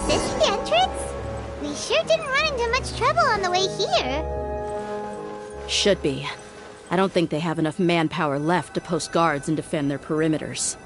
this the entrance? We sure didn't run into much trouble on the way here. Should be. I don't think they have enough manpower left to post guards and defend their perimeters.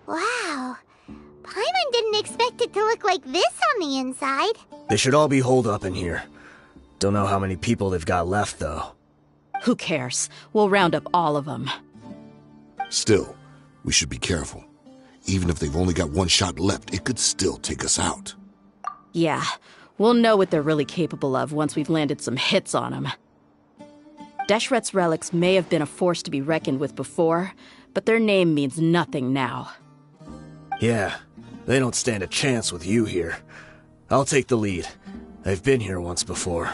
Wow. Paimon didn't expect it to look like this on the inside. They should all be holed up in here. Don't know how many people they've got left, though. Who cares? We'll round up all of them. Still, we should be careful. Even if they've only got one shot left, it could still take us out. Yeah, we'll know what they're really capable of once we've landed some hits on them. Deshret's relics may have been a force to be reckoned with before, but their name means nothing now. Yeah, they don't stand a chance with you here. I'll take the lead. I've been here once before.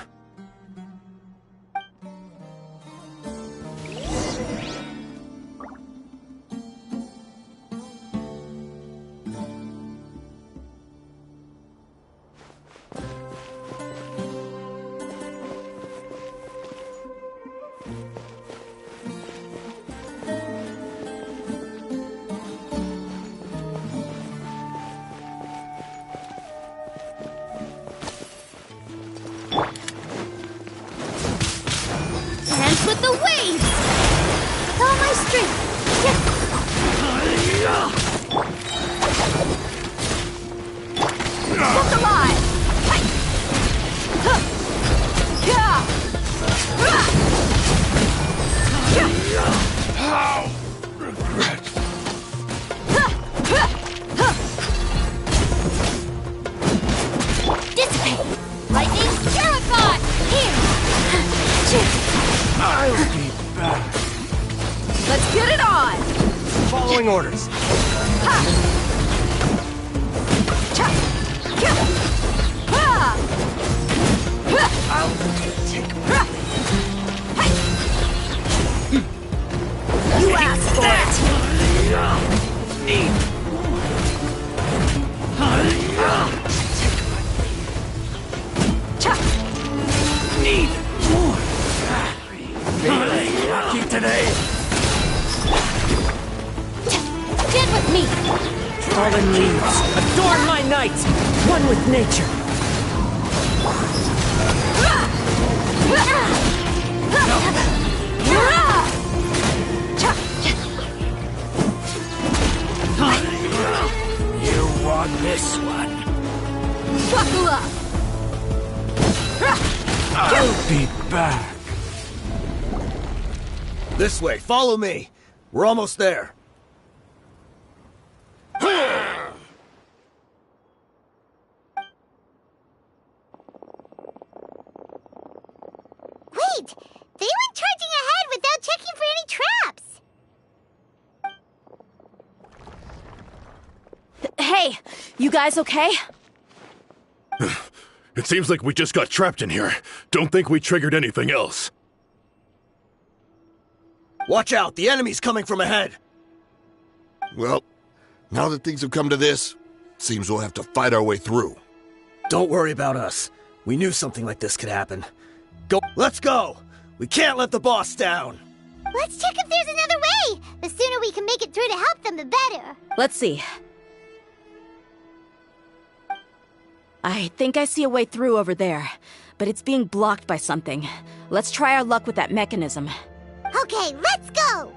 With the waves! With all my strength! Look alive! How regret. Dissipate! Lightning terrified! Here! I'll be back. Let's get it on! Following orders. I'll take You asked for it! Need more. Feeling lucky today. Stand with me! Fallen leaves, adorn my night. One with nature. You want this one? Buckle up! I'll be back. This way, follow me. We're almost there. Wait! They went charging ahead without checking for any traps! Hey, you guys okay? It seems like we just got trapped in here. Don't think we triggered anything else. Watch out, the enemy's coming from ahead. Well, now that things have come to this, seems we'll have to fight our way through. Don't worry about us. We knew something like this could happen. Go. Let's go! We can't let the boss down! Let's check if there's another way! The sooner we can make it through to help them, the better. Let's see. I think I see a way through over there, but it's being blocked by something. Let's try our luck with that mechanism. Okay, let's go!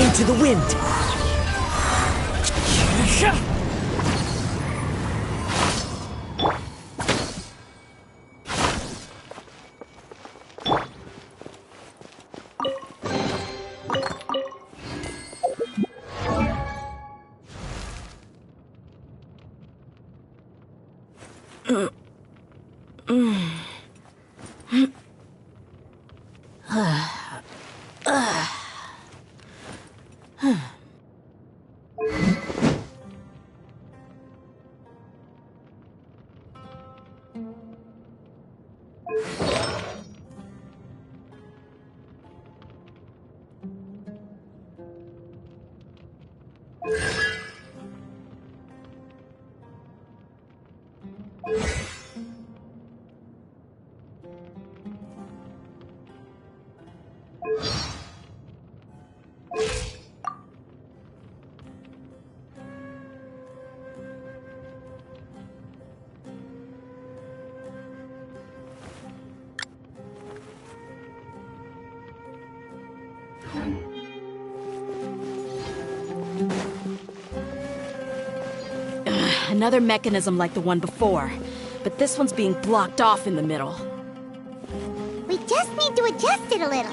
Into the wind. Another mechanism like the one before, but this one's being blocked off in the middle. We just need to adjust it a little.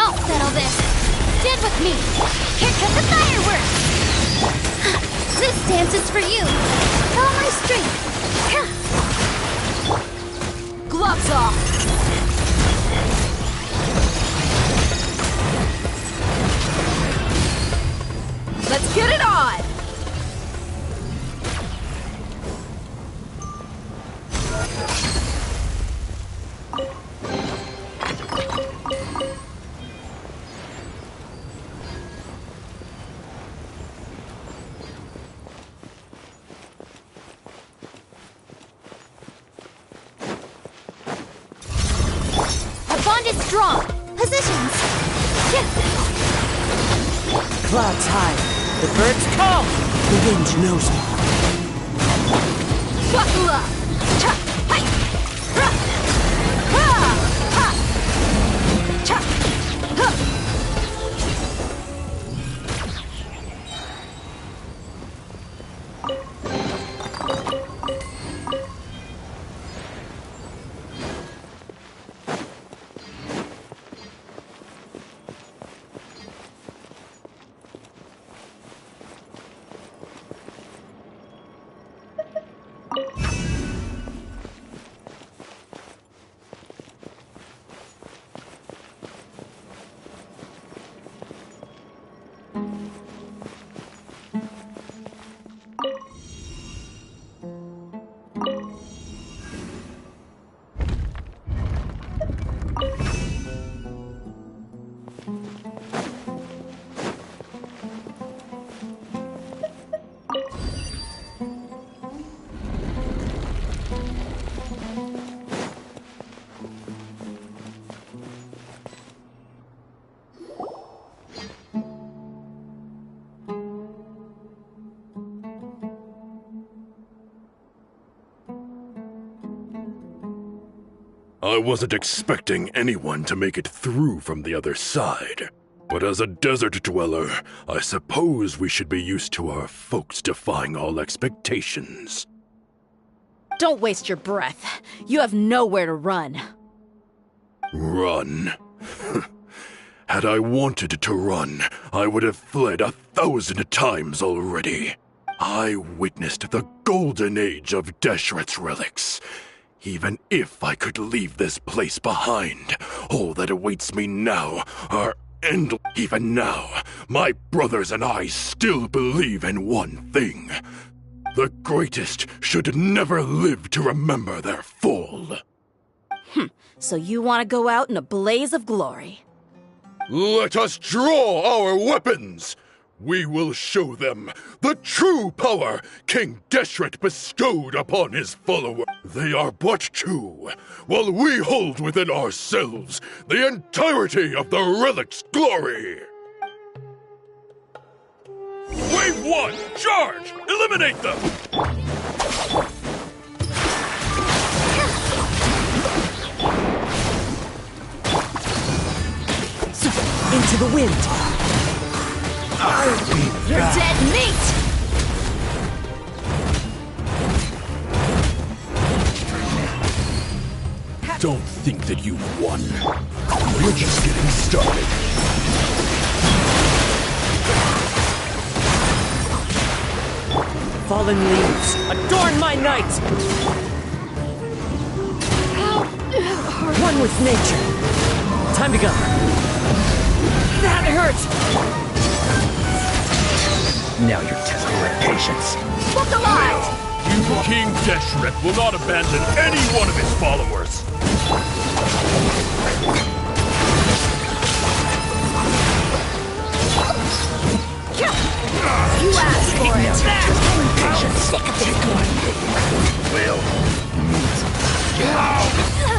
I'll settle this. Stand with me. Here comes the fireworks. This dance is for you. All my strength. Gloves off! Let's get it on! Strong. Positions. Clouds high. The birds call. The wind knows me. Buckle up! Cha! Hi! Ra! Ha! Ha! Cha! Ha! I wasn't expecting anyone to make it through from the other side. But as a desert dweller, I suppose we should be used to our folks defying all expectations. Don't waste your breath. You have nowhere to run. Run? Had I wanted to run, I would have fled 1,000 times already. I witnessed the golden age of Deshret's relics. Even if I could leave this place behind, all that awaits me now are endless. Even now, my brothers and I still believe in one thing. The greatest should never live to remember their fall. So you want to go out in a blaze of glory? Let us draw our weapons! We will show them the true power King Deshret bestowed upon his followers. They are but two, while we hold within ourselves the entirety of the relic's glory. Wave 1, charge! Eliminate them! Into the wind! You're dead meat! Don't think that you've won. We're just getting started. Fallen leaves, adorn my night! One with nature. Time to go. That hurt! Now you're testing my patience. Look alive! King Deshret will not abandon any one of his followers. You asked for it. I'm sick of this Will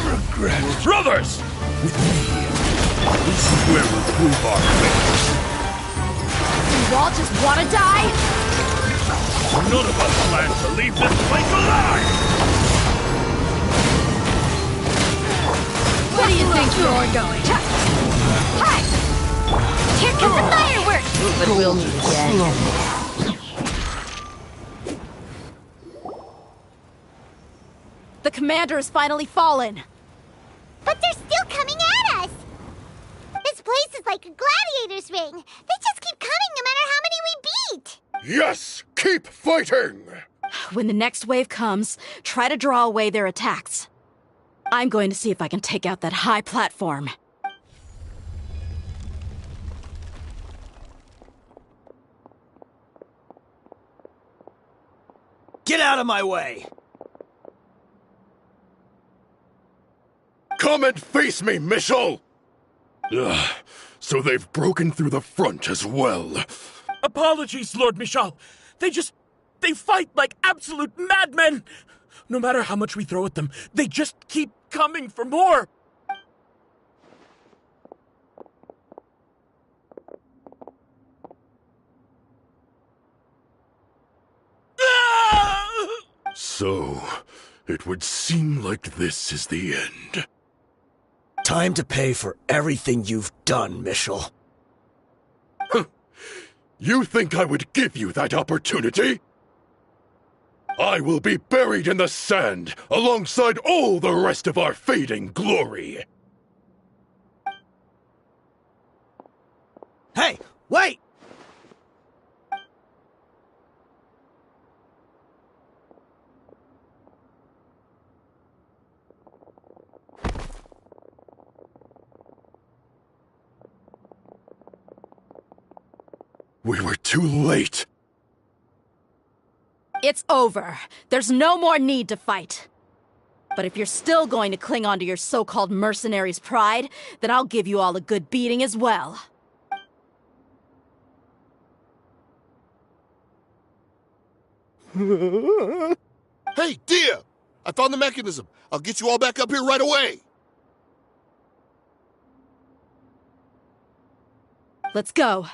regret. Brothers! With me, this is where we'll prove our faith. You all just want to die? None of us plan to leave this place alive! Where do you think you're going? Hi! Here comes the fireworks! But we'll meet again. The commander has finally fallen. But they're still coming at us! This place is like a gladiator's ring. They just keep coming no matter how many we beat! Yes! Keep fighting! When the next wave comes, try to draw away their attacks. I'm going to see if I can take out that high platform. Get out of my way! Come and face me, Michel! Ugh, so they've broken through the front as well. Apologies, Lord Michel. They fight like absolute madmen! No matter how much we throw at them, they just keep coming for more! So, it would seem like this is the end. Time to pay for everything you've done, Michel. You think I would give you that opportunity? I will be buried in the sand alongside all the rest of our fading glory. Hey, wait! We were too late. It's over. There's no more need to fight. But if you're still going to cling on to your so-called mercenary's pride, then I'll give you all a good beating as well. Hey, Dehya! I found the mechanism. I'll get you all back up here right away. Let's go.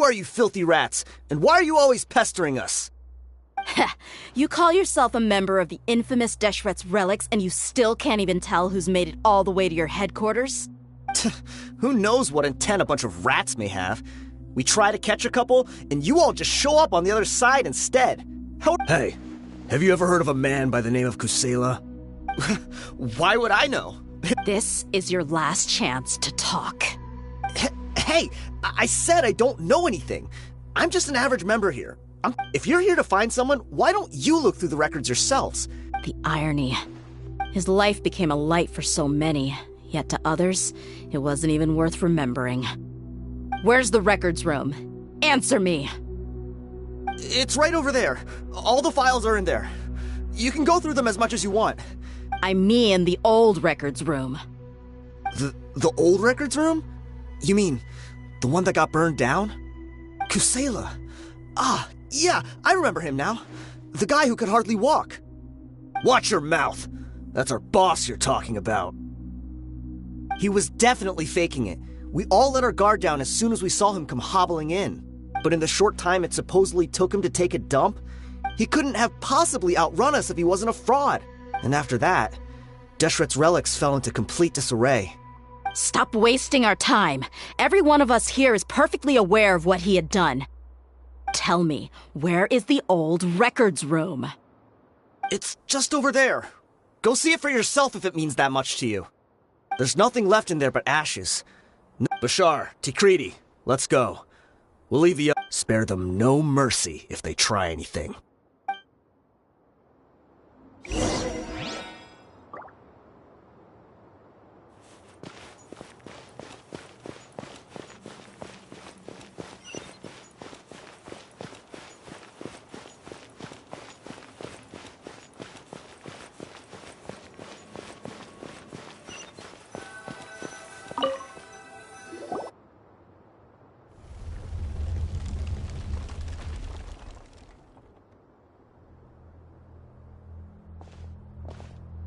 are you filthy rats? And why are you always pestering us? You call yourself a member of the infamous Deshret's relics, and you still can't even tell who's made it all the way to your headquarters? Who knows what intent a bunch of rats may have? We try to catch a couple, and you all just show up on the other side instead. Hey, have you ever heard of a man by the name of Kusela? Why would I know? This is your last chance to talk. Hey, I said I don't know anything. I'm just an average member here. If you're here to find someone, why don't you look through the records yourselves? The irony. His life became a light for so many, yet to others, it wasn't even worth remembering. Where's the records room? Answer me! It's right over there. All the files are in there. You can go through them as much as you want. I mean the old records room. The old records room? You mean, the one that got burned down? Kusela. Ah, yeah, I remember him now. The guy who could hardly walk. Watch your mouth. That's our boss you're talking about. He was definitely faking it. We all let our guard down as soon as we saw him come hobbling in. But in the short time it supposedly took him to take a dump, he couldn't have possibly outrun us if he wasn't a fraud. And after that, Deshret's relics fell into complete disarray. Stop wasting our time. Every one of us here is perfectly aware of what he had done. Tell me, where is the old records room? It's just over there. Go see it for yourself if it means that much to you. There's nothing left in there but ashes. Bashar, Tikriti, let's go. We'll leave the... Spare them no mercy if they try anything.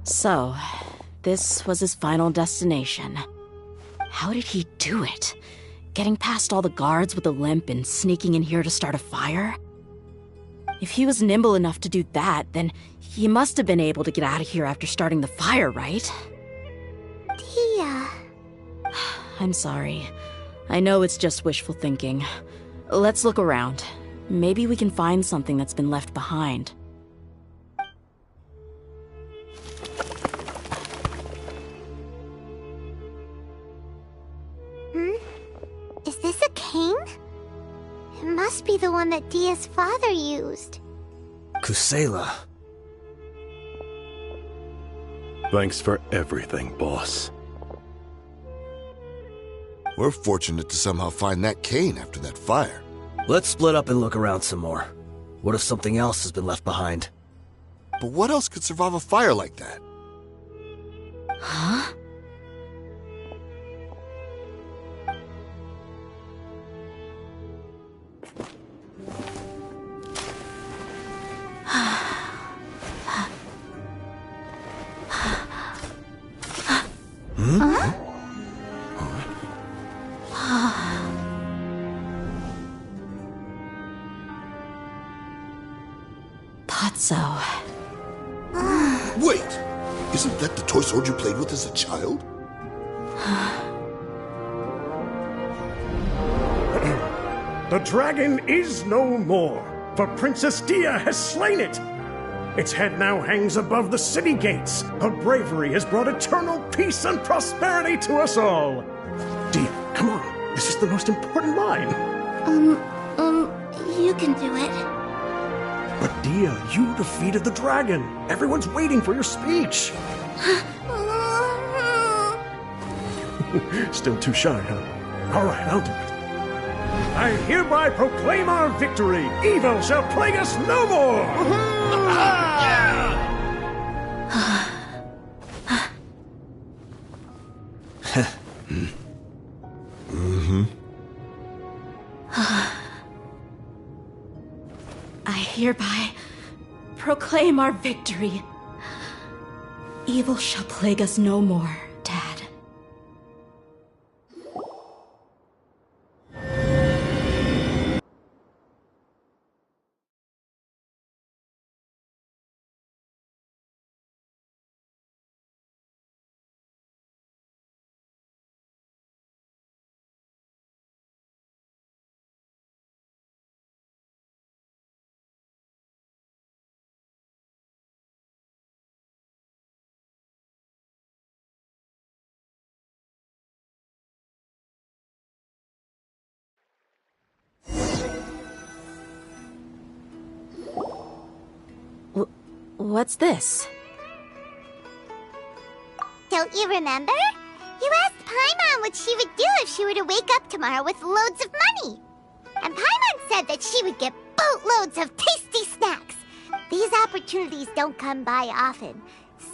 So, this was his final destination. How did he do it? Getting past all the guards with a limp and sneaking in here to start a fire? If he was nimble enough to do that, then he must have been able to get out of here after starting the fire, right? Dehya. I'm sorry. I know it's just wishful thinking. Let's look around. Maybe we can find something that's been left behind. Is this a cane? It must be the one that Dehya's father used. Kusela. Thanks for everything, boss. We're fortunate to somehow find that cane after that fire. Let's split up and look around some more. What if something else has been left behind? But what else could survive a fire like that? Huh? Wait! Isn't that the toy sword you played with as a child? The dragon is no more, for Princess Dehya has slain it. Its head now hangs above the city gates. Her bravery has brought eternal peace and prosperity to us all. Dehya, come on. This is the most important line. You can do it. But Dehya, you defeated the dragon. Everyone's waiting for your speech. Still too shy, huh? All right, I'll do it. I hereby proclaim our victory. Evil shall plague us no more. I hereby proclaim our victory. Evil shall plague us no more, Dad. What's this? Don't you remember? You asked Paimon what she would do if she were to wake up tomorrow with loads of money. And Paimon said that she would get boatloads of tasty snacks. These opportunities don't come by often.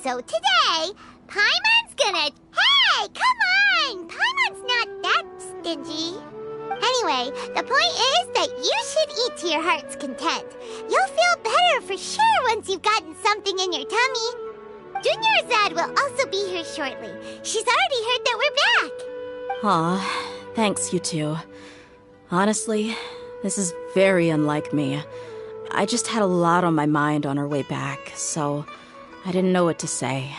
So today, Paimon's gonna... Hey, come on! Paimon's not that stingy. Anyway, the point is that you should eat to your heart's content. You'll feel better for sure once you've gotten something in your tummy. Junior Zad will also be here shortly. She's already heard that we're back. Aw, thanks you two. Honestly, this is very unlike me. I just had a lot on my mind on our way back, so I didn't know what to say.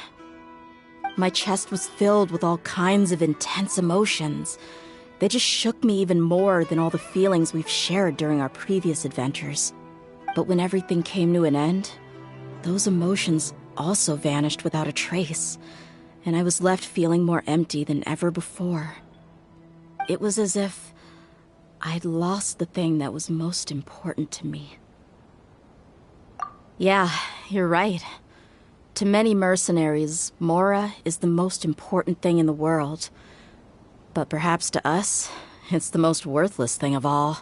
My chest was filled with all kinds of intense emotions. They just shook me even more than all the feelings we've shared during our previous adventures. But when everything came to an end, those emotions also vanished without a trace, and I was left feeling more empty than ever before. It was as if I'd lost the thing that was most important to me. Yeah, you're right. To many mercenaries, Mora is the most important thing in the world. But perhaps to us, it's the most worthless thing of all.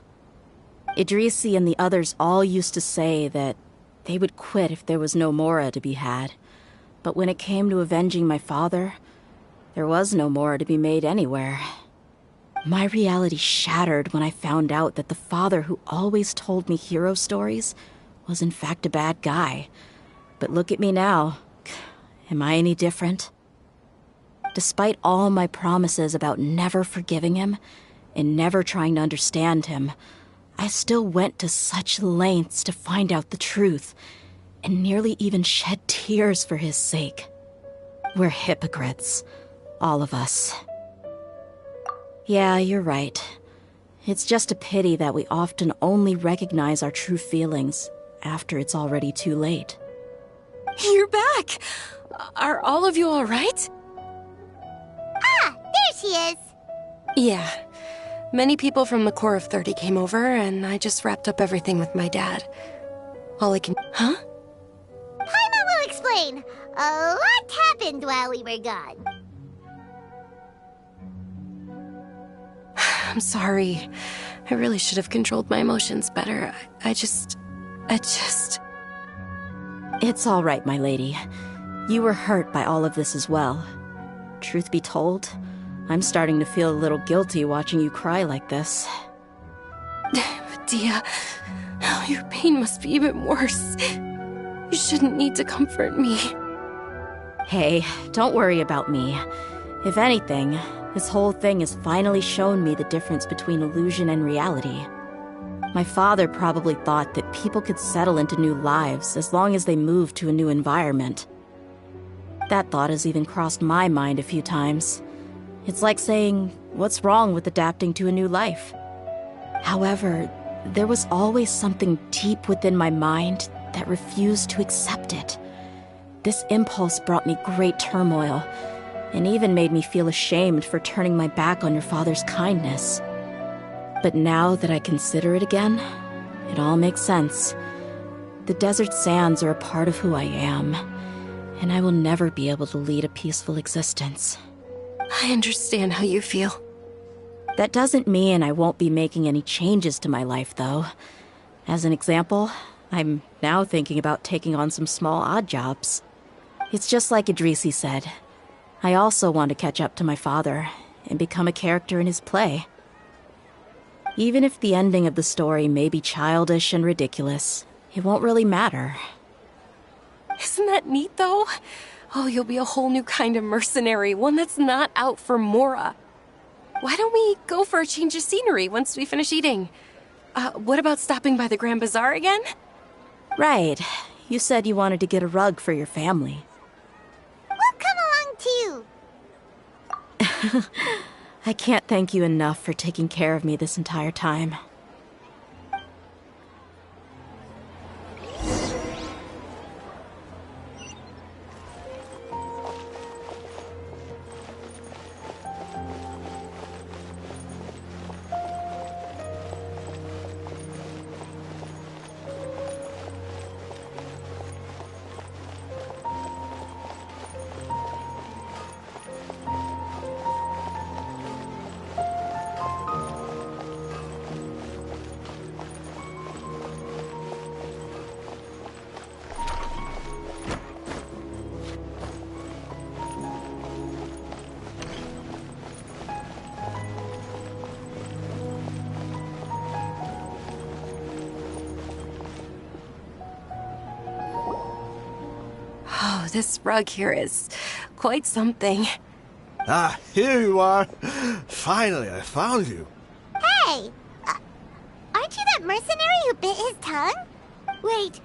Idrisi and the others all used to say that they would quit if there was no Mora to be had. But when it came to avenging my father, there was no Mora to be made anywhere. My reality shattered when I found out that the father who always told me hero stories was in fact a bad guy. But look at me now. Am I any different? Despite all my promises about never forgiving him and never trying to understand him, I still went to such lengths to find out the truth, and nearly even shed tears for his sake. We're hypocrites, all of us. Yeah, you're right. It's just a pity that we often only recognize our true feelings after it's already too late. You're back! Are all of you all right? Ah, there she is. Yeah. Many people from the Corps of 30 came over, and I just wrapped up everything with my dad. All I can... Huh? Paimon will explain. A lot happened while we were gone. I'm sorry. I really should have controlled my emotions better. I just... It's all right, my lady. You were hurt by all of this as well. Truth be told, I'm starting to feel a little guilty watching you cry like this. Dehya, oh, your pain must be even worse. You shouldn't need to comfort me. Hey, don't worry about me. If anything, this whole thing has finally shown me the difference between illusion and reality. My father probably thought that people could settle into new lives as long as they moved to a new environment. That thought has even crossed my mind a few times. It's like saying, what's wrong with adapting to a new life? However, there was always something deep within my mind that refused to accept it. This impulse brought me great turmoil, and even made me feel ashamed for turning my back on your father's kindness. But now that I consider it again, it all makes sense. The desert sands are a part of who I am, and I will never be able to lead a peaceful existence. I understand how you feel. That doesn't mean I won't be making any changes to my life, though. As an example, I'm now thinking about taking on some small odd jobs. It's just like Idrisi said. I also want to catch up to my father and become a character in his play. Even if the ending of the story may be childish and ridiculous, it won't really matter. Isn't that neat, though? Oh, you'll be a whole new kind of mercenary, one that's not out for Mora. Why don't we go for a change of scenery once we finish eating? What about stopping by the Grand Bazaar again? Right. You said you wanted to get a rug for your family. We'll come along too. I can't thank you enough for taking care of me this entire time. Oh, this rug here is quite something. Ah, here you are. Finally, I found you. Hey! Aren't you that mercenary who bit his tongue? Wait,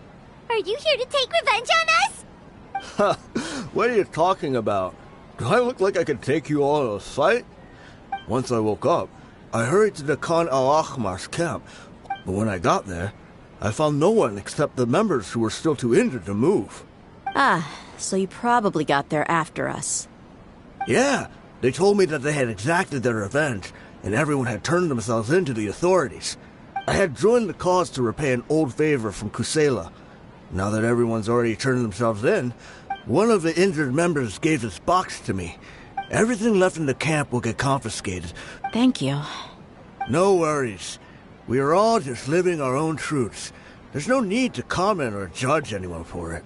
are you here to take revenge on us? What are you talking about? Do I look like I could take you all in a fight? Once I woke up, I hurried to the Khan al-Ahmar's camp, but when I got there, I found no one except the members who were still too injured to move. Ah, so you probably got there after us. Yeah, they told me that they had exacted their revenge, and everyone had turned themselves in to the authorities. I had joined the cause to repay an old favor from Kusela. Now that everyone's already turned themselves in, one of the injured members gave this box to me. Everything left in the camp will get confiscated. Thank you. No worries. We are all just living our own truths. There's no need to comment or judge anyone for it.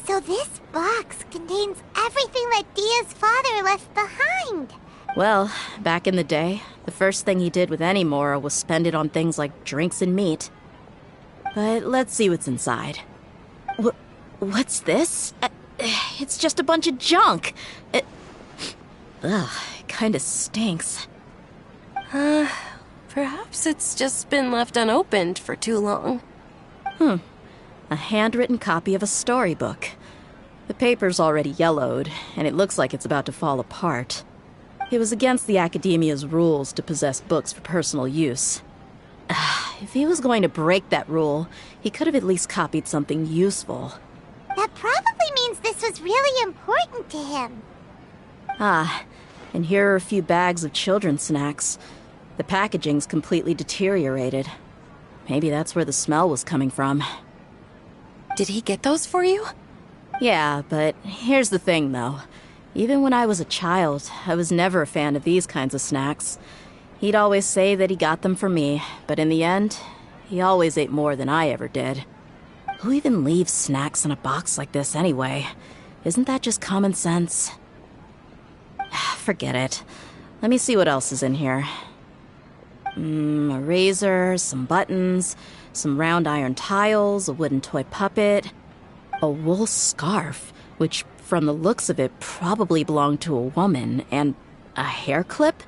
So this box contains everything that Dehya's father left behind. Well, back in the day, the first thing he did with any Mora was spend it on things like drinks and meat. But let's see what's inside. What's this? It's just a bunch of junk. Ugh, it kinda stinks. Perhaps it's just been left unopened for too long. A handwritten copy of a storybook. The paper's already yellowed, and it looks like it's about to fall apart. It was against the Academia's rules to possess books for personal use. If he was going to break that rule, he could have at least copied something useful. That probably means this was really important to him. Ah, and here are a few bags of children's snacks. The packaging's completely deteriorated. Maybe that's where the smell was coming from. Did he get those for you? Yeah, but here's the thing, though. Even when I was a child, I was never a fan of these kinds of snacks. He'd always say that he got them for me, but in the end, he always ate more than I ever did. Who even leaves snacks in a box like this anyway? Isn't that just common sense? Forget it. Let me see what else is in here. A razor, some buttons, some round iron tiles, a wooden toy puppet, a wool scarf, which from the looks of it probably belonged to a woman, and a hair clip?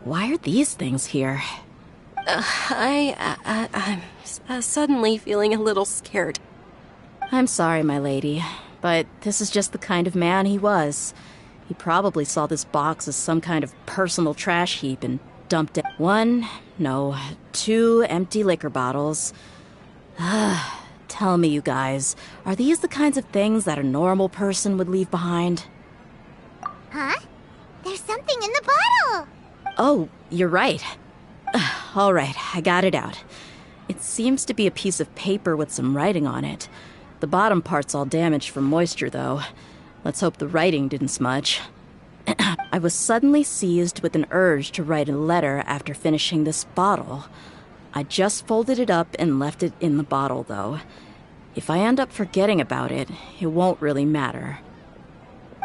Why are these things here? I'm suddenly feeling a little scared. I'm sorry, my lady, but this is just the kind of man he was. He probably saw this box as some kind of personal trash heap and dumped it. 2 empty liquor bottles. Tell me, you guys, are these the kinds of things that a normal person would leave behind? Huh? There's something in the bottle! Oh, you're right. All right, I got it out. It seems to be a piece of paper with some writing on it. The bottom part's all damaged from moisture, though. Let's hope the writing didn't smudge. I was suddenly seized with an urge to write a letter after finishing this bottle. I just folded it up and left it in the bottle, though. If I end up forgetting about it, it won't really matter.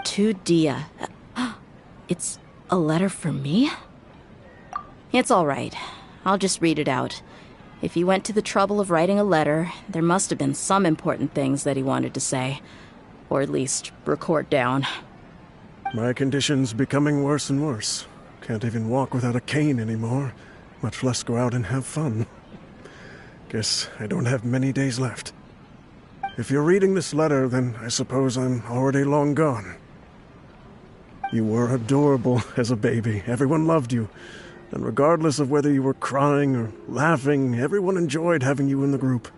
To Dehya. It's a letter for me? It's all right. I'll just read it out. If he went to the trouble of writing a letter, there must have been some important things that he wanted to say. Or at least record down. My condition's becoming worse and worse. Can't even walk without a cane anymore, much less go out and have fun. Guess I don't have many days left. If you're reading this letter, then I suppose I'm already long gone. You were adorable as a baby. Everyone loved you. And regardless of whether you were crying or laughing, everyone enjoyed having you in the group.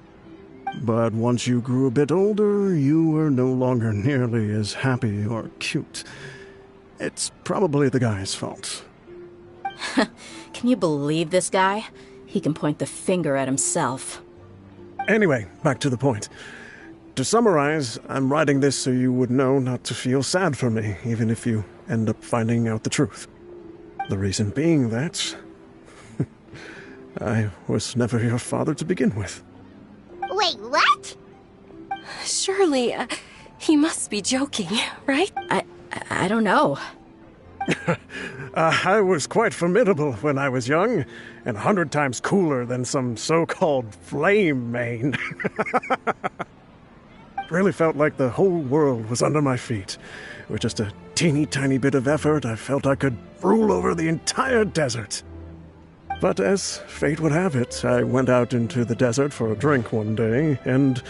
But once you grew a bit older, you were no longer nearly as happy or cute. It's probably the guy's fault. Can you believe this guy? He can point the finger at himself. Anyway, back to the point. To summarize, I'm writing this so you would know not to feel sad for me, even if you end up finding out the truth. The reason being that I was never your father to begin with. Wait, what? Surely, he must be joking, right? I don't know. I was quite formidable when I was young, and 100 times cooler than some so-called flame main. Really felt like the whole world was under my feet. With just a teeny tiny bit of effort, I felt I could rule over the entire desert. But as fate would have it, I went out into the desert for a drink one day and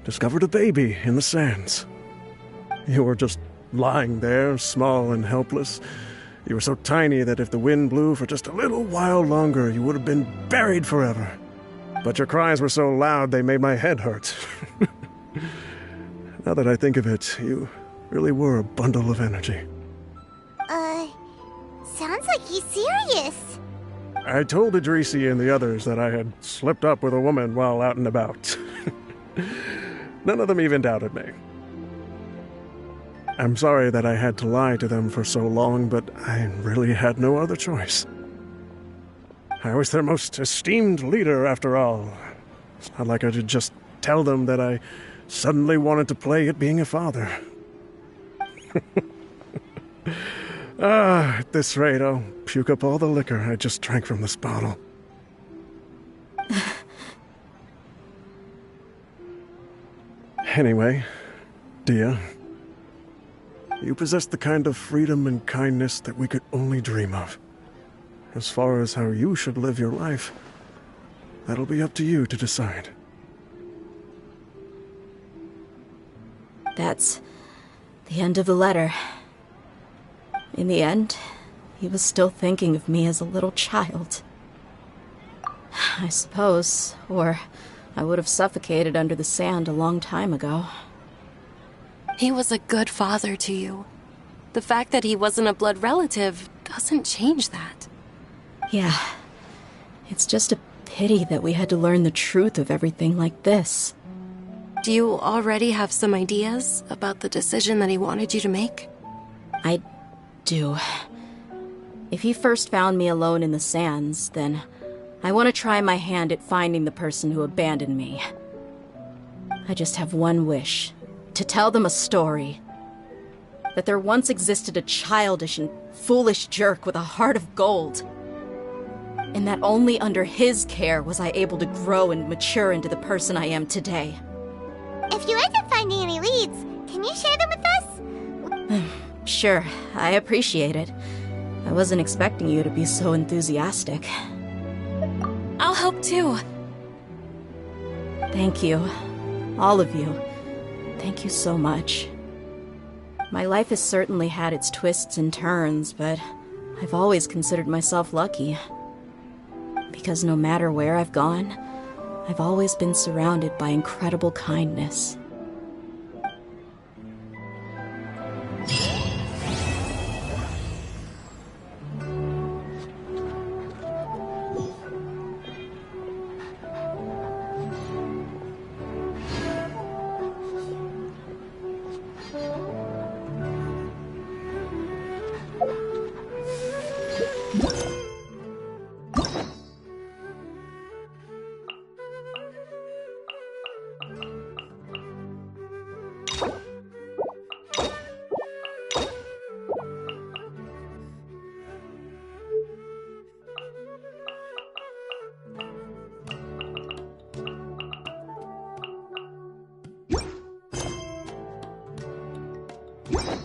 discovered a baby in the sands. You were just lying there, small and helpless. You were so tiny that if the wind blew for just a little while longer, you would have been buried forever. But your cries were so loud they made my head hurt. Now that I think of it, you really were a bundle of energy. Sounds like he's serious. I told Idrisi and the others that I had slipped up with a woman while out and about. None of them even doubted me. I'm sorry that I had to lie to them for so long, but I really had no other choice. I was their most esteemed leader, after all. It's not like I could just tell them that I suddenly wanted to play at being a father. At this rate, I'll puke up all the liquor I just drank from this bottle. Anyway, Dehya, you possess the kind of freedom and kindness that we could only dream of. As far as how you should live your life, that'll be up to you to decide. That's the end of the letter. In the end, he was still thinking of me as a little child. I suppose, or I would have suffocated under the sand a long time ago. He was a good father to you. The fact that he wasn't a blood relative doesn't change that. Yeah. It's just a pity that we had to learn the truth of everything like this. Do you already have some ideas about the decision that he wanted you to make? I do. If he first found me alone in the sands, then I want to try my hand at finding the person who abandoned me. I just have one wish. To tell them a story. That there once existed a childish and foolish jerk with a heart of gold. And that only under his care was I able to grow and mature into the person I am today. If you end up finding any leads, can you share them with us? Sure, I appreciate it. I wasn't expecting you to be so enthusiastic. I'll help too. Thank you. All of you. Thank you so much. My life has certainly had its twists and turns, but I've always considered myself lucky. Because no matter where I've gone, I've always been surrounded by incredible kindness. What?